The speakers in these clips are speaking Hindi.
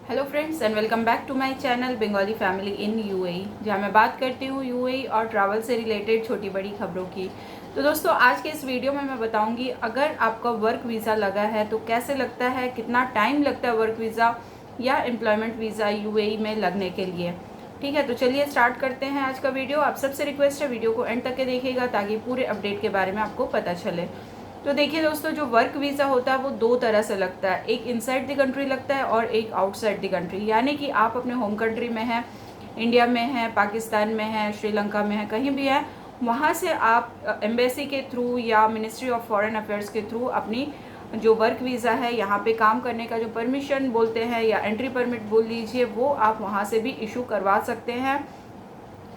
Hello friends and welcome back to my channel Bengali family in UAE, जहां मैं बात करती हूं यूएई और ट्रैवल से रिलेटेड छोटी बड़ी खबरों की। तो दोस्तों, आज के इस वीडियो में मैं बताऊंगी अगर आपका वर्क वीज़ा लगा है तो कैसे लगता है, कितना टाइम लगता है वर्क वीज़ा या एम्प्लॉयमेंट वीज़ा यूएई में लगने के लिए। ठीक है, तो चलिए स्टार्ट करते हैं आज का वीडियो। आप सबसे रिक्वेस्ट है वीडियो को एंड तक के देखिएगा ताकि पूरे अपडेट के बारे में आपको पता चले। तो देखिए दोस्तों, जो वर्क वीज़ा होता है वो दो तरह से लगता है, एक इनसाइड द कंट्री लगता है और एक आउटसाइड द कंट्री। यानी कि आप अपने होम कंट्री में हैं, इंडिया में हैं, पाकिस्तान में हैं, श्रीलंका में हैं, कहीं भी है, वहाँ से आप एम्बेसी के थ्रू या मिनिस्ट्री ऑफ फॉरेन अफेयर्स के थ्रू अपनी जो वर्क वीज़ा है, यहाँ पे काम करने का जो परमिशन बोलते हैं या एंट्री परमिट बोल लीजिए, वो आप वहाँ से भी इशू करवा सकते हैं।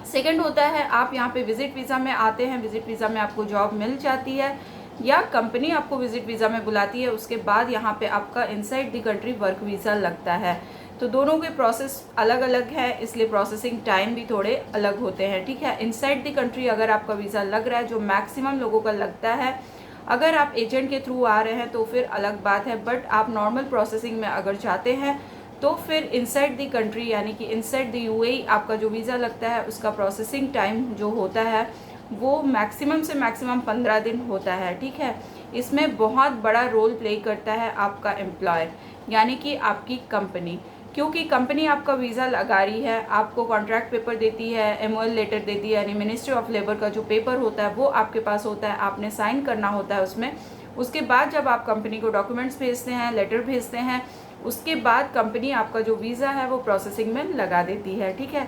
सेकेंड होता है आप यहाँ पे विजिट वीज़ा में आते हैं, विजिट वीज़ा में आपको जॉब मिल जाती है या कंपनी आपको विजिट वीज़ा में बुलाती है, उसके बाद यहाँ पे आपका inside the country work visa लगता है। तो दोनों के प्रोसेस अलग अलग है, इसलिए प्रोसेसिंग टाइम भी थोड़े अलग होते हैं। ठीक है, इनसाइड द कंट्री अगर आपका वीज़ा लग रहा है, जो मैक्सिमम लोगों का लगता है, अगर आप एजेंट के थ्रू आ रहे हैं तो फिर अलग बात है, बट आप नॉर्मल प्रोसेसिंग में अगर चाहते हैं तो फिर इनसाइड द कंट्री यानी कि इनसाइड द यूएई आपका जो वीज़ा लगता है उसका प्रोसेसिंग टाइम जो होता है वो मैक्सिमम से मैक्सिमम 15 दिन होता है। ठीक है, इसमें बहुत बड़ा रोल प्ले करता है आपका एम्प्लॉयर यानी कि आपकी कंपनी, क्योंकि कंपनी आपका वीज़ा लगा रही है, आपको कॉन्ट्रैक्ट पेपर देती है, एमओएल लेटर देती है, यानी मिनिस्ट्री ऑफ लेबर का जो पेपर होता है वो आपके पास होता है, आपने साइन करना होता है उसमें। उसके बाद जब आप कंपनी को डॉक्यूमेंट्स भेजते हैं, लेटर भेजते हैं, उसके बाद कंपनी आपका जो वीज़ा है वो प्रोसेसिंग में लगा देती है। ठीक है,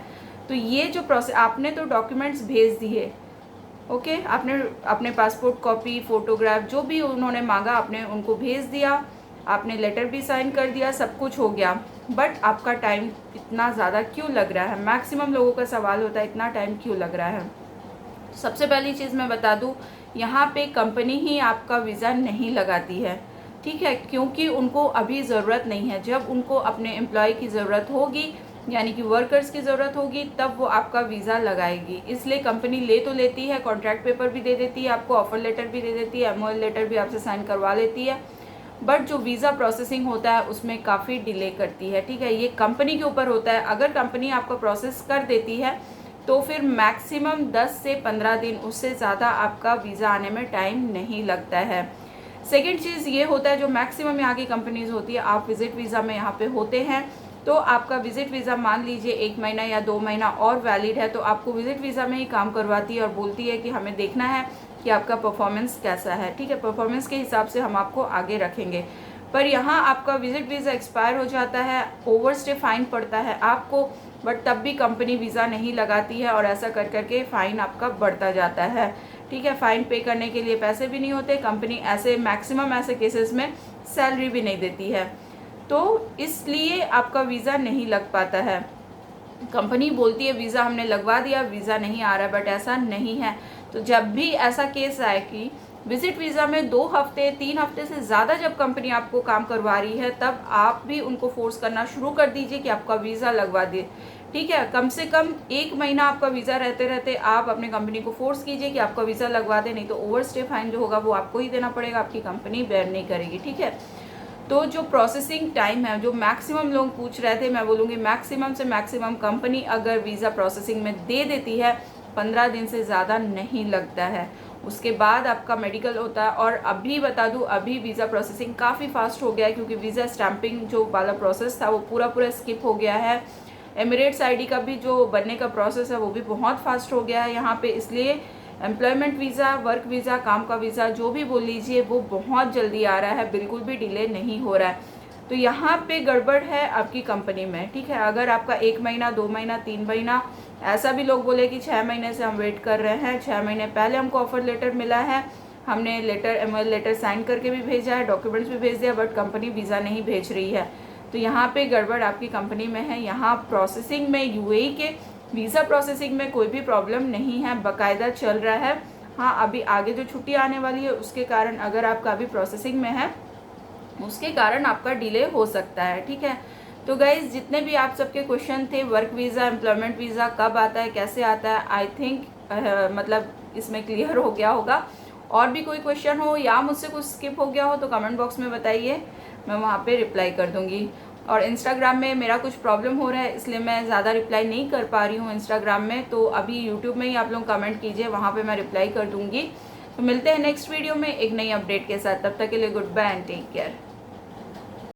तो ये जो प्रोसेस, आपने तो डॉक्यूमेंट्स भेज दिए, ओके, आपने अपने पासपोर्ट कॉपी, फोटोग्राफ जो भी उन्होंने मांगा आपने उनको भेज दिया, आपने लेटर भी साइन कर दिया, सब कुछ हो गया, बट आपका टाइम इतना ज़्यादा क्यों लग रहा है? मैक्सिमम लोगों का सवाल होता है इतना टाइम क्यों लग रहा है। सबसे पहली चीज़ मैं बता दूं, यहाँ पे कंपनी ही आपका वीज़ा नहीं लगाती है। ठीक है, क्योंकि उनको अभी ज़रूरत नहीं है। जब उनको अपने एम्प्लॉय की ज़रूरत होगी यानी कि वर्कर्स की ज़रूरत होगी तब वो आपका वीज़ा लगाएगी। इसलिए कंपनी ले तो लेती है, कॉन्ट्रैक्ट पेपर भी दे देती है आपको, ऑफर लेटर भी दे देती है, एमओएल लेटर भी आपसे साइन करवा लेती है, बट जो वीज़ा प्रोसेसिंग होता है उसमें काफ़ी डिले करती है। ठीक है, ये कंपनी के ऊपर होता है। अगर कंपनी आपका प्रोसेस कर देती है तो फिर मैक्सिमम 10 से 15 दिन, उससे ज़्यादा आपका वीज़ा आने में टाइम नहीं लगता है। सेकेंड चीज़ ये होता है, जो मैक्सिमम यहाँ की कंपनीज होती है, आप विजिट वीज़ा में यहाँ पे होते हैं तो आपका विजिट वीज़ा मान लीजिए 1 महीना या 2 महीना और वैलिड है, तो आपको विजिट वीज़ा में ही काम करवाती है और बोलती है कि हमें देखना है कि आपका परफॉर्मेंस कैसा है। ठीक है, परफॉर्मेंस के हिसाब से हम आपको आगे रखेंगे। पर यहाँ आपका विजिट वीज़ा एक्सपायर हो जाता है, ओवर स्टे फाइन पड़ता है आपको, बट तब भी कंपनी वीज़ा नहीं लगाती है और ऐसा कर करके फ़ाइन आपका बढ़ता जाता है। ठीक है, फ़ाइन पे करने के लिए पैसे भी नहीं होते, कंपनी ऐसे मैक्सिमम ऐसे केसेस में सैलरी भी नहीं देती है, तो इसलिए आपका वीज़ा नहीं लग पाता है। कंपनी बोलती है वीज़ा हमने लगवा दिया, वीज़ा नहीं आ रहा, बट ऐसा नहीं है। तो जब भी ऐसा केस आए कि विजिट वीज़ा में 2 हफ्ते 3 हफ्ते से ज़्यादा जब कंपनी आपको काम करवा रही है, तब आप भी उनको फोर्स करना शुरू कर दीजिए कि आपका वीज़ा लगवा दे। ठीक है, कम से कम 1 महीना आपका वीज़ा रहते रहते आप अपने कंपनी को फोर्स कीजिए कि आपका वीज़ा लगवा दे, नहीं तो ओवर स्टे फाइन जो होगा वो आपको ही देना पड़ेगा, आपकी कंपनी बेयर नहीं करेगी। ठीक है, तो जो प्रोसेसिंग टाइम है, जो मैक्सिमम लोग पूछ रहे थे, मैं बोलूँगी मैक्सिमम से मैक्सिमम कंपनी अगर वीज़ा प्रोसेसिंग में दे देती है 15 दिन से ज़्यादा नहीं लगता है। उसके बाद आपका मेडिकल होता है, और अभी बता दूँ अभी वीज़ा प्रोसेसिंग काफ़ी फास्ट हो गया है, क्योंकि वीज़ा स्टैंपिंग जो वाला प्रोसेस था वो पूरा स्किप हो गया है। एमिरेट्स आईडी का भी जो बनने का प्रोसेस है वो भी बहुत फास्ट हो गया है यहाँ पे, इसलिए एम्प्लॉयमेंट वीज़ा, वर्क वीज़ा, काम का वीज़ा जो भी बोल लीजिए वो बहुत जल्दी आ रहा है, बिल्कुल भी डिले नहीं हो रहा है। तो यहाँ पे गड़बड़ है आपकी कंपनी में। ठीक है, अगर आपका 1 महीना 2 महीना 3 महीना, ऐसा भी लोग बोले कि 6 महीने से हम वेट कर रहे हैं, 6 महीने पहले हमको ऑफर लेटर मिला है, हमने लेटर एमओएल लेटर साइन करके भी भेजा है, डॉक्यूमेंट्स भी भेज दिया, बट कंपनी वीज़ा नहीं भेज रही है। तो यहाँ पे गड़बड़ आपकी कंपनी में है। यहाँ प्रोसेसिंग में यूएई के वीज़ा प्रोसेसिंग में कोई भी प्रॉब्लम नहीं है, बाकायदा चल रहा है। हाँ, अभी आगे जो छुट्टी आने वाली है उसके कारण अगर आपका अभी प्रोसेसिंग में है उसके कारण आपका डिले हो सकता है। ठीक है, तो गाइज जितने भी आप सबके क्वेश्चन थे, वर्क वीज़ा, एम्प्लॉयमेंट वीज़ा कब आता है, कैसे आता है, आई थिंक मतलब इसमें क्लियर हो गया होगा। और भी कोई क्वेश्चन हो या मुझसे कुछ स्किप हो गया हो तो कमेंट बॉक्स में बताइए, मैं वहाँ पे रिप्लाई कर दूँगी। और इंस्टाग्राम में मेरा कुछ प्रॉब्लम हो रहा है, इसलिए मैं ज़्यादा रिप्लाई नहीं कर पा रही हूँ इंस्टाग्राम में। तो अभी यूट्यूब में ही आप लोग कमेंट कीजिए, वहाँ पे मैं रिप्लाई कर दूँगी। तो मिलते हैं नेक्स्ट वीडियो में एक नई अपडेट के साथ। तब तक के लिए goodbye and take care.